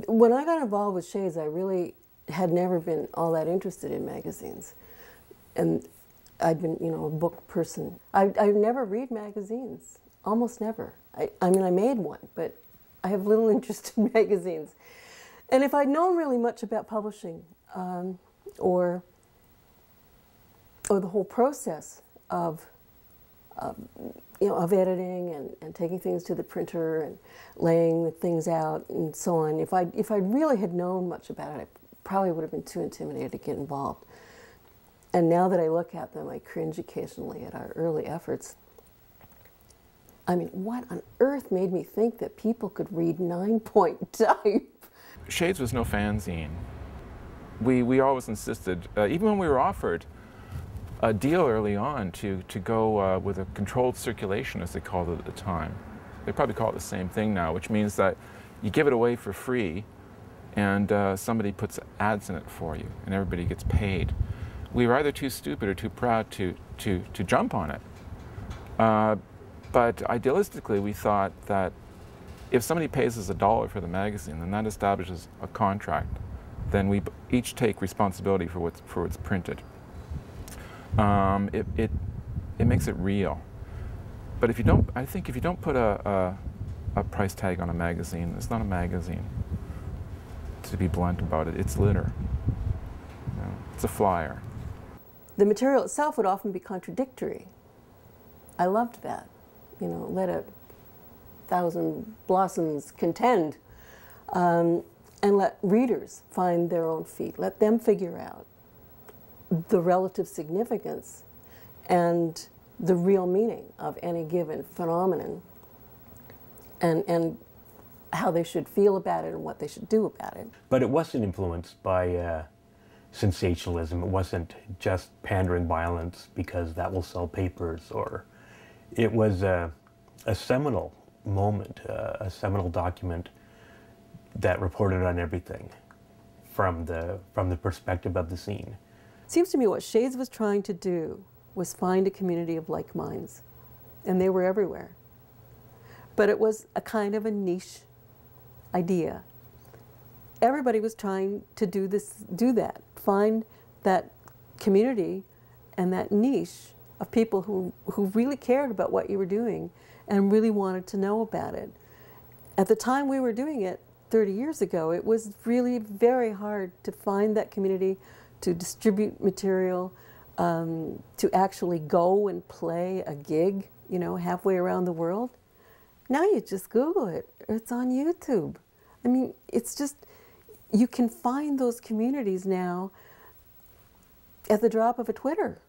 When I got involved with Shades, I really had never been all that interested in magazines. And I'd been, you know, a book person. I've never read magazines, almost never. I mean, I made one, but I have little interest in magazines. And if I'd known really much about publishing or the whole process of you know, of editing and taking things to the printer and laying the things out and so on, if I really had known much about it, I probably would have been too intimidated to get involved. And now that I look at them, I cringe occasionally at our early efforts. I mean, what on earth made me think that people could read 9-point type? Shades was no fanzine. We always insisted, even when we were offered a deal early on to go with a controlled circulation, as they called it at the time. They probably call it the same thing now, which means that you give it away for free and somebody puts ads in it for you and everybody gets paid. We were either too stupid or too proud to jump on it. But idealistically, we thought that if somebody pays us $1 for the magazine, then that establishes a contract. Then we each take responsibility for what's printed. It makes it real. But if you don't, I think if you don't put a price tag on a magazine, it's not a magazine. To be blunt about it, it's litter. You know, it's a flyer. The material itself would often be contradictory. I loved that. You know, let 1,000 blossoms contend, and let readers find their own feet. Let them figure out the relative significance and the real meaning of any given phenomenon, and how they should feel about it and what they should do about it. But it wasn't influenced by sensationalism. It wasn't just pandering violence because that will sell papers, or it was a seminal moment, a seminal document that reported on everything from the perspective of the scene. It seems to me what Shades was trying to do was find a community of like minds, and they were everywhere. But it was a kind of a niche idea. Everybody was trying to do that, find that community and that niche of people who really cared about what you were doing and really wanted to know about it. At the time we were doing it 30 years ago, it was really very hard to find that community, to distribute material, to actually go and play a gig, you know, halfway around the world. Now you just Google it, or it's on YouTube. I mean, it's just, you can find those communities now at the drop of a Twitter.